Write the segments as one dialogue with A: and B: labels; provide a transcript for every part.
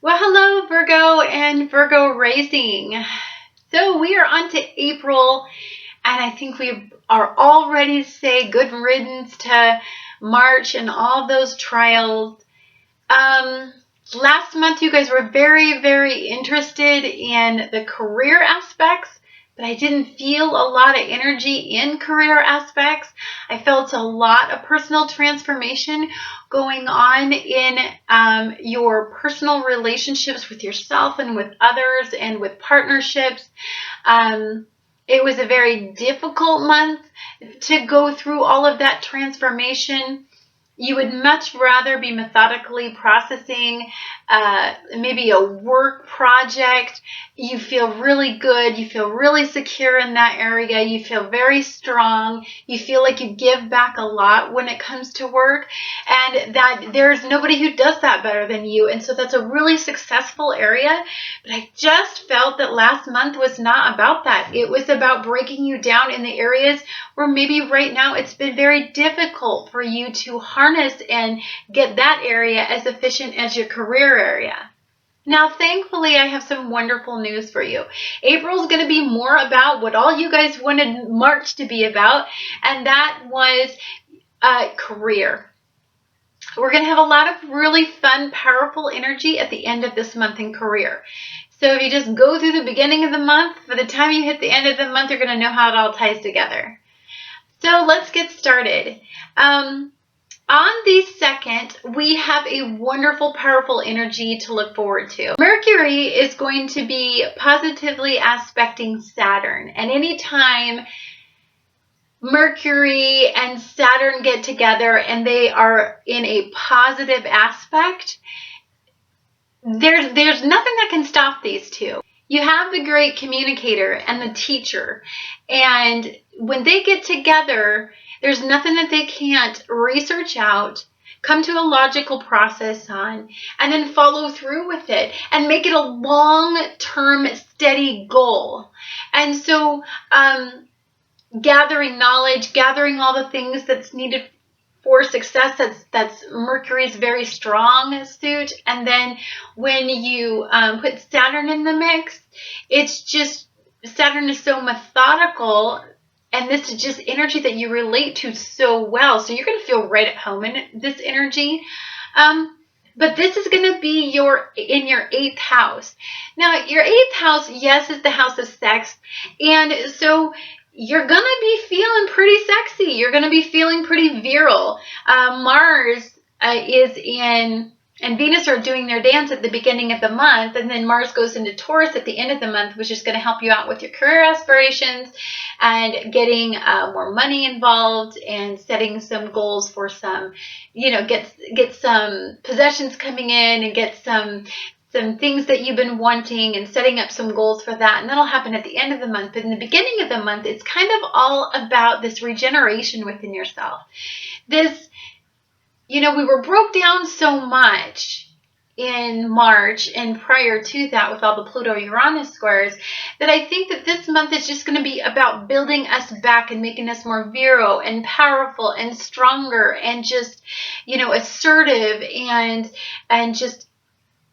A: Well, hello, Virgo and Virgo Rising. So we are on to April, and I think we are all ready to say good riddance to March and all those trials. Last month, you guys were very, very interested in the career aspects, but I didn't feel a lot of energy in career aspects. I felt a lot of personal transformation going on in your personal relationships with yourself and with others and with partnerships. It was a very difficult month to go through all of that transformation. You would much rather be methodically processing maybe a work project. You feel really good. You feel really secure in that area. You feel very strong. You feel like you give back a lot when it comes to work, and that there's nobody who does that better than you. And so that's a really successful area. But I just felt that last month was not about that. It was about breaking you down in the areas where maybe right now it's been very difficult for you to harness and get that area as efficient as your career area. Now, thankfully, I have some wonderful news for you. April's going to be more about what all you guys wanted March to be about, and that was career. We're going to have a lot of really fun, powerful energy at the end of this month in career. So if you just go through the beginning of the month, by the time you hit the end of the month, you're going to know how it all ties together. So let's get started. On the 2nd, we have a wonderful, powerful energy to look forward to. Mercury is going to be positively aspecting Saturn. And anytime Mercury and Saturn get together and they are in a positive aspect, there's nothing that can stop these two. You have the great communicator and the teacher, and when they get together, there's nothing that they can't research out, come to a logical process on, and then follow through with it and make it a long-term, steady goal. And so gathering knowledge, gathering all the things that's needed for success, that's Mercury's very strong suit. And then when you put Saturn in the mix, it's just, Saturn is so methodical, and this is just energy that you relate to so well. So you're going to feel right at home in this energy. But this is going to be in your 8th house. Now, your 8th house, yes, is the house of sex. And so you're going to be feeling pretty sexy. You're going to be feeling pretty virile. Mars is in, and Venus are doing their dance at the beginning of the month, and then Mars goes into Taurus at the end of the month, which is going to help you out with your career aspirations and getting more money involved and setting some goals for some, get some possessions coming in and get some things that you've been wanting and setting up some goals for that. And that'll happen at the end of the month. But in the beginning of the month, it's kind of all about this regeneration within yourself. This, we were broke down so much in March and prior to that with all the Pluto-Uranus squares that I think that this month is just going to be about building us back and making us more virile and powerful and stronger and just, assertive and just,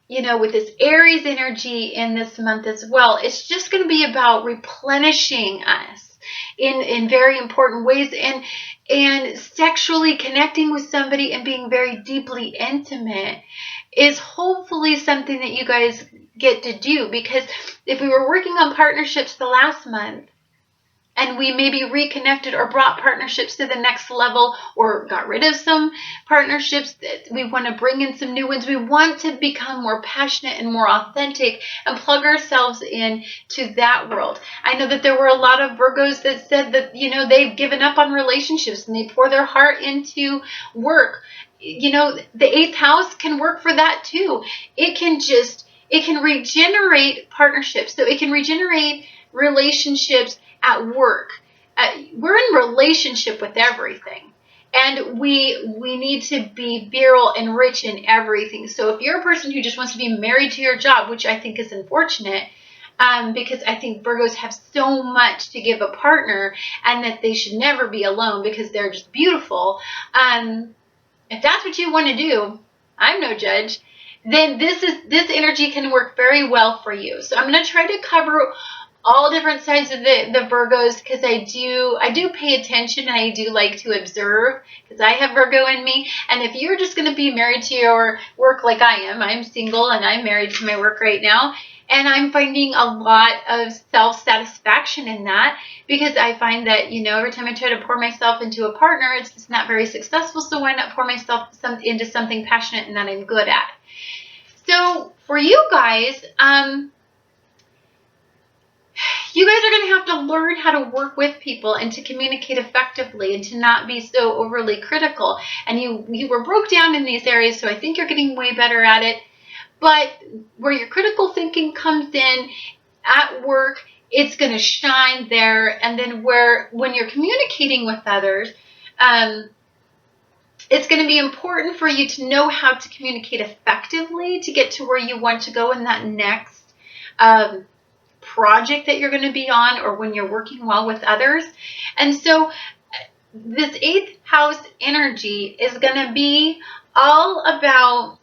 A: with this Aries energy in this month as well. It's just going to be about replenishing us in very important ways and sexually connecting with somebody and being very deeply intimate is hopefully something that you guys get to do. Because if we were working on partnerships the last month, and we maybe reconnected or brought partnerships to the next level or got rid of some partnerships, that we want to bring in some new ones. We want to become more passionate and more authentic and plug ourselves in to that world. I know that there were a lot of Virgos that said that, they've given up on relationships and they pour their heart into work. The 8th house can work for that too. It can regenerate partnerships. So it can regenerate relationships at work. We're in relationship with everything, and we need to be virile and rich in everything. So if you're a person who just wants to be married to your job, which I think is unfortunate, because I think Virgos have so much to give a partner and that they should never be alone because they're just beautiful. If that's what you want to do, I'm no judge. then this energy can work very well for you. So I'm going to try to cover all different sides of the Virgos, because I do pay attention, and I do like to observe, because I have Virgo in me. And if you're just going to be married to your work like I am, I'm single and I'm married to my work right now, and I'm finding a lot of self-satisfaction in that, because I find that, you know, every time I try to pour myself into a partner, it's just not very successful. So why not pour myself into something passionate and that I'm good at? So for you guys, you guys are going to have to learn how to work with people and to communicate effectively and to not be so overly critical. And you were broke down in these areas, so I think you're getting way better at it. But where your critical thinking comes in at work, it's going to shine there. And then when you're communicating with others, it's going to be important for you to know how to communicate effectively to get to where you want to go in that next project that you're going to be on, or when you're working well with others. And so this 8th house energy is going to be all about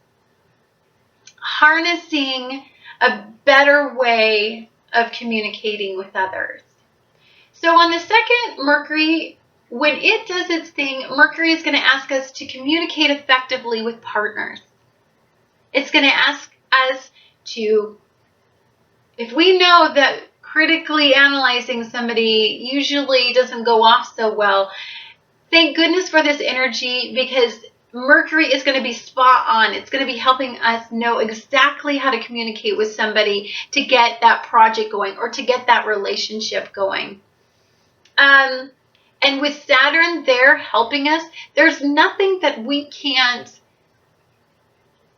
A: harnessing a better way of communicating with others. So on the 2nd, Mercury, when it does its thing, Mercury is going to ask us to communicate effectively with partners. It's going to ask us to, if we know that critically analyzing somebody usually doesn't go off so well, thank goodness for this energy, because Mercury is going to be spot on. It's going to be helping us know exactly how to communicate with somebody to get that project going or to get that relationship going. And with Saturn there helping us, there's nothing that we can't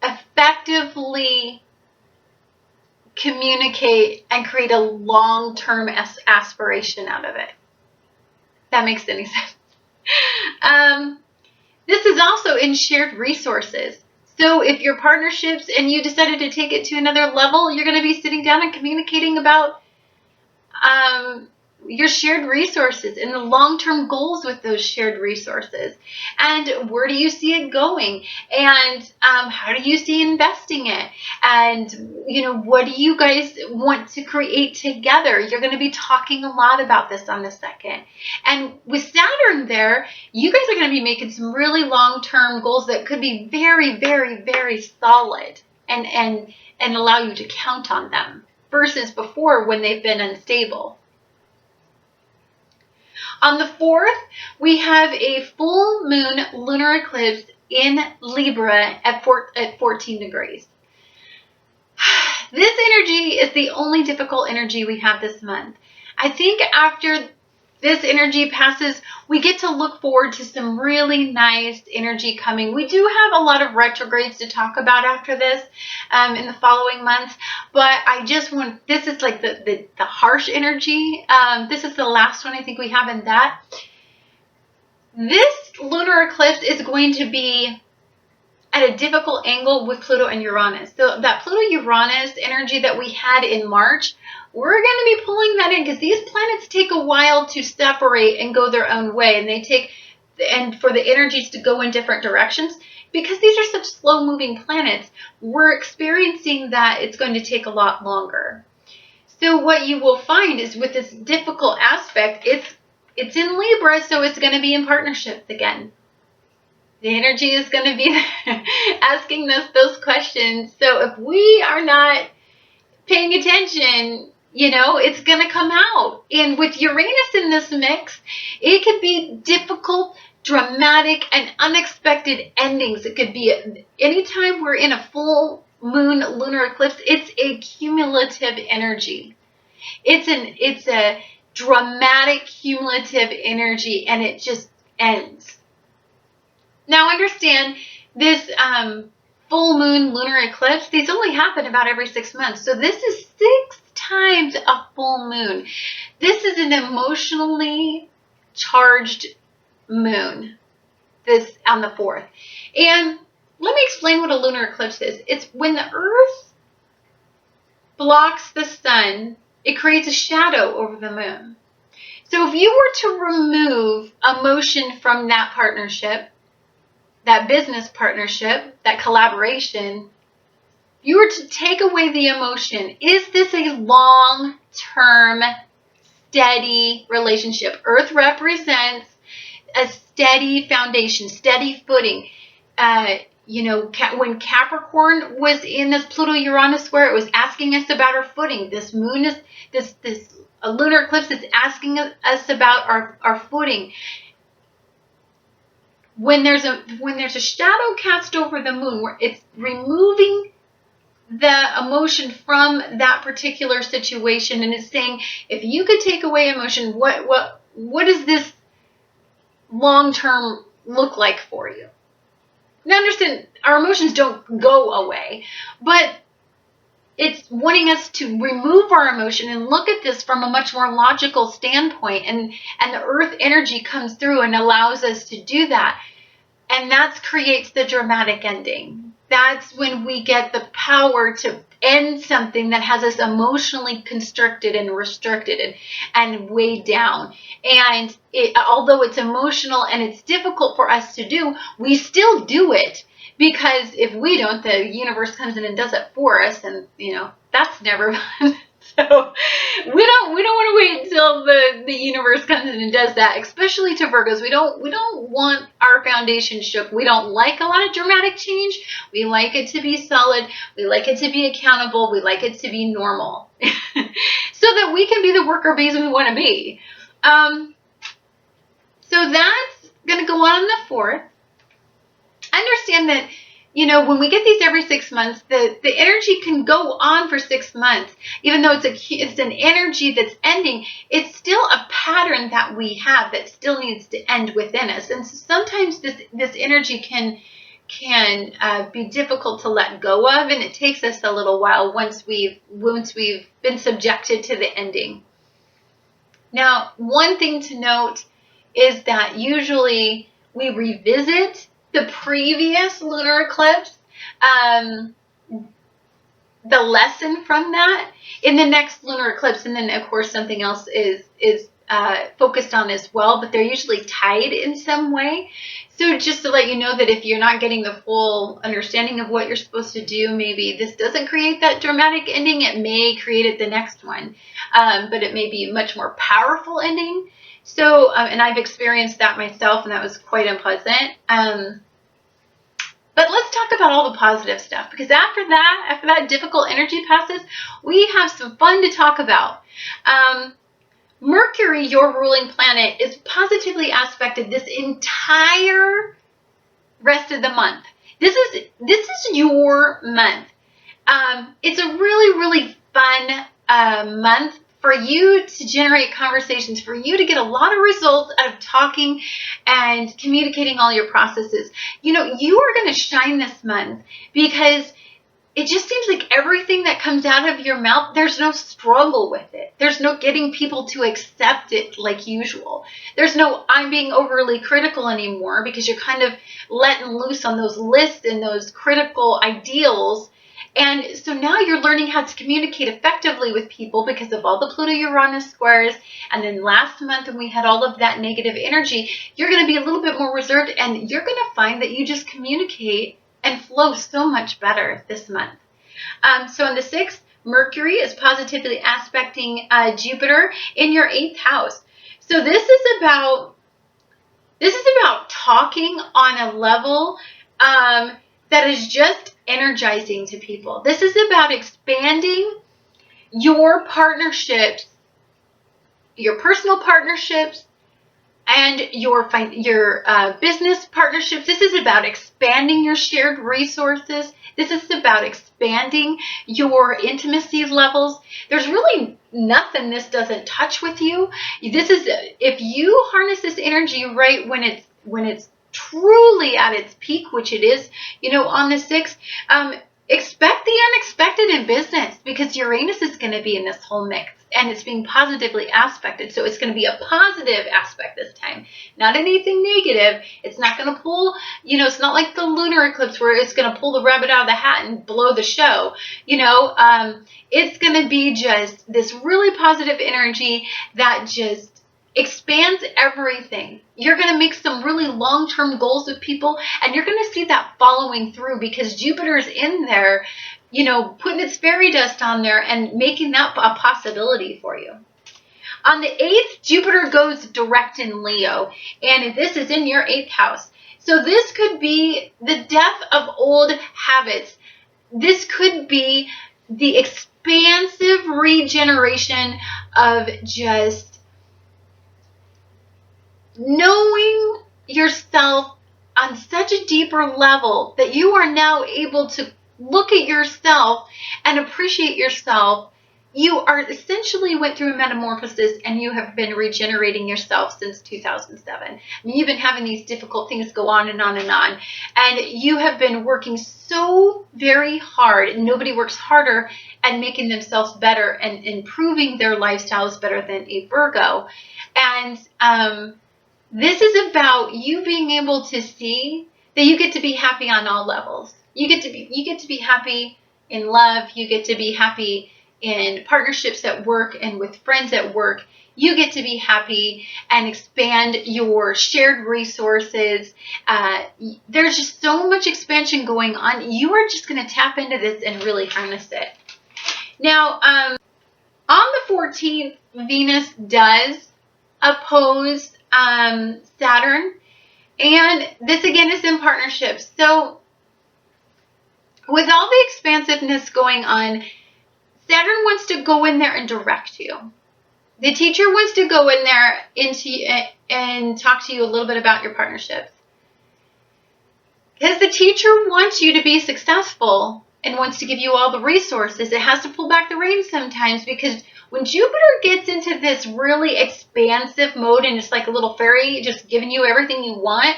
A: effectively communicate and create a long-term aspiration out of it. That makes any sense. This is also in shared resources. So if your partnerships and you decided to take it to another level, you're going to be sitting down and communicating about your shared resources and the long-term goals with those shared resources. And where do you see it going? And how do you see investing it? And, you know, what do you guys want to create together? You're going to be talking a lot about this on the 2nd. And with Saturn there, you guys are going to be making some really long-term goals that could be very, very, very solid and allow you to count on them, versus before when they've been unstable. On the 4th, we have a full moon lunar eclipse in Libra at 14 degrees. This energy is the only difficult energy we have this month. I think after this energy passes, we get to look forward to some really nice energy coming. We do have a lot of retrogrades to talk about after this in the following months, but I just want, this is like the harsh energy. This is the last one I think we have in that. This lunar eclipse is going to be at a difficult angle with Pluto and Uranus. So that Pluto-Uranus energy that we had in March, we're going to be pulling that in, because these planets take a while to separate and go their own way, and for the energies to go in different directions. Because these are such slow-moving planets, we're experiencing that it's going to take a lot longer. So what you will find is with this difficult aspect, it's in Libra, so it's going to be in partnerships again. The energy is going to be asking us those questions. So if we are not paying attention, you know, it's going to come out. And with Uranus in this mix, it could be difficult, dramatic, and unexpected endings. It could be anytime we're in a full moon lunar eclipse, it's a cumulative energy. It's a dramatic cumulative energy, and it just ends. Now understand, this full moon lunar eclipse, these only happen about every 6 months. So this is 6 times a full moon. This is an emotionally charged moon, this on the 4th. And let me explain what a lunar eclipse is. It's when the Earth blocks the sun, it creates a shadow over the moon. So if you were to remove emotion from that partnership, that business partnership, that collaboration, you were to take away the emotion, is this a long-term, steady relationship? Earth represents a steady foundation, steady footing. You know, when Capricorn was in this Pluto-Uranus square, it was asking us about our footing. This moon is, this a lunar eclipse is asking us about our footing. When there's a shadow cast over the moon, where it's removing the emotion from that particular situation, and it's saying, if you could take away emotion, what does this long term look like for you? Now understand, our emotions don't go away, but it's wanting us to remove our emotion and look at this from a much more logical standpoint, and the earth energy comes through and allows us to do that. And that creates the dramatic ending. That's when we get the power to end something that has us emotionally constricted and restricted and weighed down. And although it's emotional and it's difficult for us to do, we still do it. Because if we don't, the universe comes in and does it for us, and you know, that's never fun. So we don't want to wait until the universe comes in and does that, especially to Virgos. We don't want our foundation shook. We don't like a lot of dramatic change. We like it to be solid. We like it to be accountable. We like it to be normal, so that we can be the worker bees we want to be. So that's going to go on the 4th. Understand that, you know, when we get these every 6 months, the energy can go on for 6 months. Even though it's an energy that's ending, it's still a pattern that we have that still needs to end within us. And so sometimes this energy can be difficult to let go of, and it takes us a little while once we've been subjected to the ending. Now, one thing to note is that usually we revisit the previous lunar eclipse, the lesson from that in the next lunar eclipse, and then of course something else is focused on as well, but they're usually tied in some way. So just to let you know that if you're not getting the full understanding of what you're supposed to do, maybe this doesn't create that dramatic ending. It may create it the next one, but it may be a much more powerful ending. So, and I've experienced that myself, and that was quite unpleasant. But let's talk about all the positive stuff, because after that difficult energy passes, we have some fun to talk about. Mercury, your ruling planet, is positively aspected this entire rest of the month. This is your month. It's a really, really fun month for you to generate conversations, for you to get a lot of results out of talking and communicating all your processes. You know, you are going to shine this month because it just seems like everything that comes out of your mouth, there's no struggle with it. There's no getting people to accept it like usual. There's no I'm being overly critical anymore, because you're kind of letting loose on those lists and those critical ideals. And so now you're learning how to communicate effectively with people because of all the Pluto-Uranus squares. And then last month when we had all of that negative energy, you're going to be a little bit more reserved, and you're going to find that you just communicate and flow so much better this month. So on the 6th, Mercury is positively aspecting Jupiter in your 8th house. So this is about talking on a level that is just energizing to people. This is about expanding your partnerships, your personal partnerships, and your business partnerships. This is about expanding your shared resources. This is about expanding your intimacy levels. There's really nothing this doesn't touch with you. This is, if you harness this energy right when it's truly at its peak, which it is, you know, on the 6th, expect the unexpected in business, because Uranus is going to be in this whole mix, and it's being positively aspected. So it's going to be a positive aspect this time, not anything negative. It's not going to pull, you know, it's not like the lunar eclipse where it's going to pull the rabbit out of the hat and blow the show. You know, it's going to be just this really positive energy that just expands everything. You're going to make some really long-term goals with people, and you're going to see that following through, because Jupiter's in there putting its fairy dust on there and making that a possibility for you. On the 8th, Jupiter goes direct in Leo, and this is in your 8th house. So this could be the death of old habits. This could be the expansive regeneration of just knowing yourself on such a deeper level that you are now able to look at yourself and appreciate yourself. You are essentially went through a metamorphosis, and you have been regenerating yourself since 2007. You've been having these difficult things go on and on and on. And you have been working so very hard. Nobody works harder at making themselves better and improving their lifestyles better than a Virgo. And this is about you being able to see that you get to be happy on all levels. You get to be happy in love. You get to be happy in partnerships at work and with friends at work. You get to be happy and expand your shared resources. There's just so much expansion going on. You are just going to tap into this and really harness it. Now, on the 14th, Venus does oppose Saturn, and this again is in partnerships. So with all the expansiveness going on, Saturn wants to go in there and direct you. The teacher wants to go in there and talk to you a little bit about your partnerships. Because the teacher wants you to be successful and wants to give you all the resources. It has to pull back the reins sometimes, because when Jupiter gets into this really expansive mode and it's like a little fairy just giving you everything you want,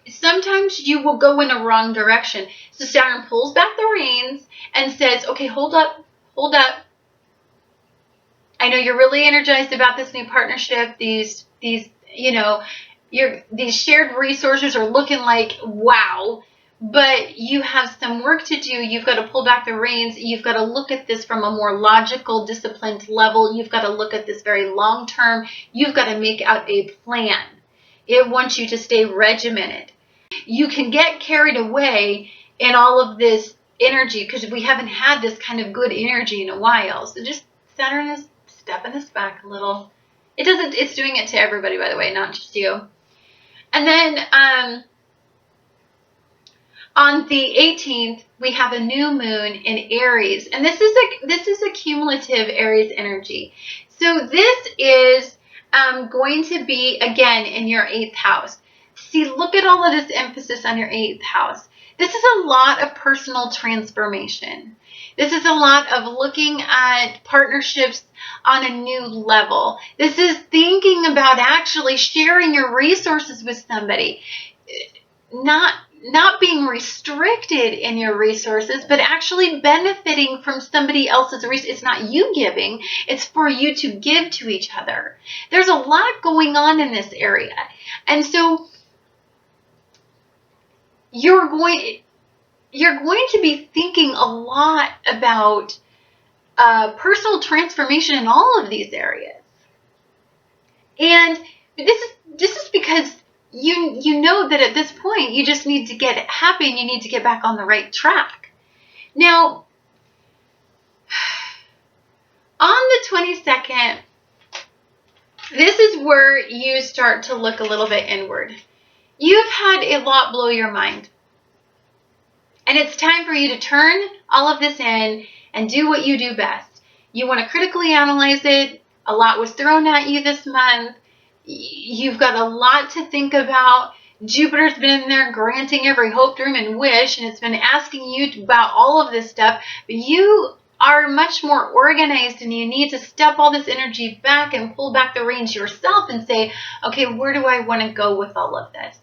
A: sometimes you will go in a wrong direction. So Saturn pulls back the reins and says, okay, hold up. I know you're really energized about this new partnership. These shared resources are looking like wow, but you have some work to do. You've got to pull back the reins. You've got to look at this from a more logical, disciplined level. You've got to look at this very long term. You've got to make out a plan. It wants you to stay regimented. You can get carried away in all of this energy because we haven't had this kind of good energy in a while. So just Saturn is stepping us back a little. It's doing it to everybody, by the way, not just you. And then on the 18th, we have a new moon in Aries, and this is a cumulative Aries energy. So this is going to be again in your 8th house. See, look at all of this emphasis on your 8th house. This is a lot of personal transformation. This is a lot of looking at partnerships on a new level. This is thinking about actually sharing your resources with somebody. Not being restricted in your resources, but actually benefiting from somebody else's resources. It's not you giving, it's for you to give to each other. There's a lot going on in this area. And so you're going to be thinking a lot about personal transformation in all of these areas. And this is because you know that at this point you just need to get happy and you need to get back on the right track. Now, on the 22nd, this is where you start to look a little bit inward. You've had a lot blow your mind. And it's time for you to turn all of this in and do what you do best. You want to critically analyze it. A lot was thrown at you this month. You've got a lot to think about. Jupiter's been in there granting every hope, dream, and wish, and it's been asking you about all of this stuff. But you are much more organized, and you need to step all this energy back and pull back the reins yourself and say, okay, where do I want to go with all of this?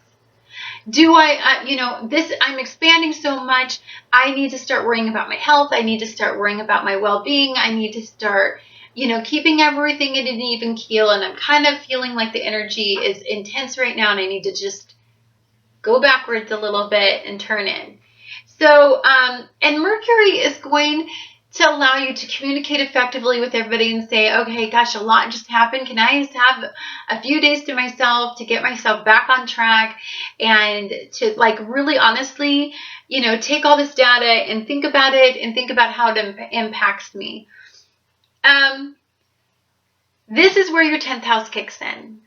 A: Do I'm expanding so much. I need to start worrying about my health. I need to start worrying about my well-being. I need to start, keeping everything at an even keel. And I'm kind of feeling like the energy is intense right now, and I need to just go backwards a little bit and turn in. So, and Mercury is going to allow you to communicate effectively with everybody and say, okay, gosh, a lot just happened. Can I just have a few days to myself to get myself back on track and to like really honestly, you know, take all this data and think about it and think about how it impacts me. This is where your 10th house kicks in.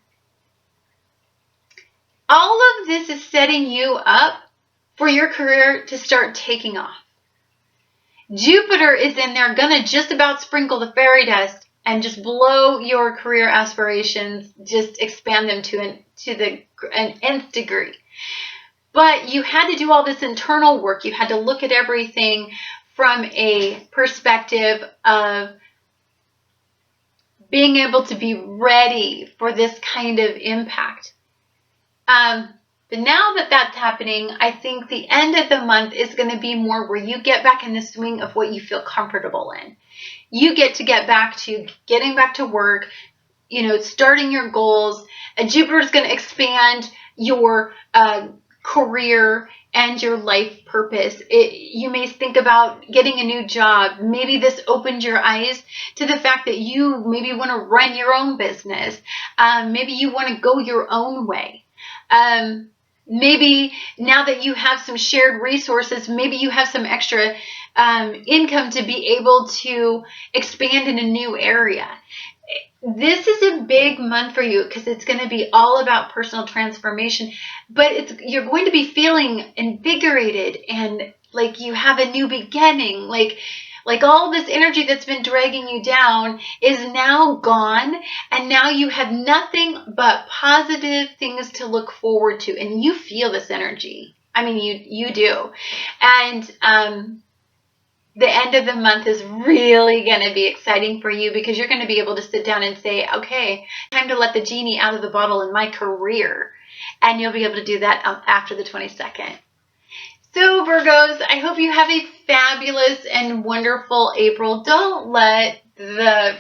A: All of this is setting you up for your career to start taking off. Jupiter is in there, gonna just about sprinkle the fairy dust and just blow your career aspirations, just expand them to an nth degree. But you had to do all this internal work. You had to look at everything from a perspective of being able to be ready for this kind of impact. But now that that's happening, I think the end of the month is going to be more where you get back in the swing of what you feel comfortable in. You get back to getting back to work, you know, starting your goals. Jupiter is going to expand your career and your life purpose. You may think about getting a new job. Maybe this opened your eyes to the fact that you maybe want to run your own business. Maybe you want to go your own way. Maybe now that you have some shared resources, maybe you have some extra income to be able to expand in a new area. This is a big month for you because it's going to be all about personal transformation, but you're going to be feeling invigorated and like you have a new beginning, like all this energy that's been dragging you down is now gone, and now you have nothing but positive things to look forward to, and you feel this energy. I mean, you do. And the end of the month is really going to be exciting for you because you're going to be able to sit down and say, okay, time to let the genie out of the bottle in my career. And you'll be able to do that after the 22nd. So Virgos, I hope you have a fabulous and wonderful April. Don't let the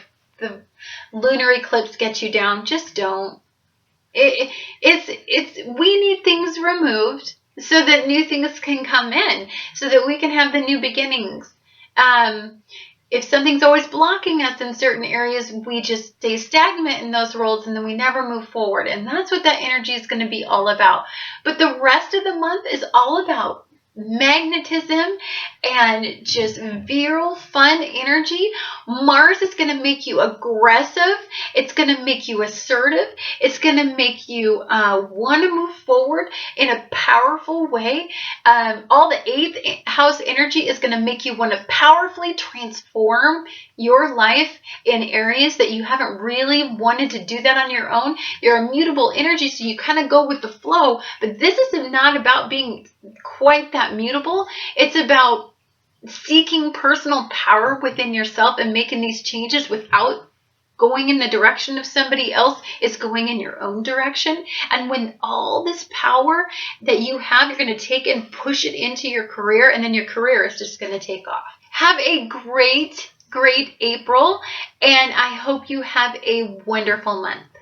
A: lunar eclipse get you down. Just don't. We need things removed so that new things can come in, so that we can have the new beginnings. If something's always blocking us in certain areas, we just stay stagnant in those roles and then we never move forward. And that's what that energy is going to be all about. But the rest of the month is all about magnetism and just virile, fun energy. Mars is going to make you aggressive. It's going to make you assertive. It's going to make you want to move forward in a powerful way. All the 8th house energy is going to make you want to powerfully transform your life in areas that you haven't really wanted to do that on your own. You're a mutable energy, so you kind of go with the flow. But this is not about being quite that mutable. It's about seeking personal power within yourself and making these changes without going in the direction of somebody else. It's going in your own direction. And when all this power that you have, you're going to take and push it into your career, and then your career is just going to take off. Have a great April, and I hope you have a wonderful month.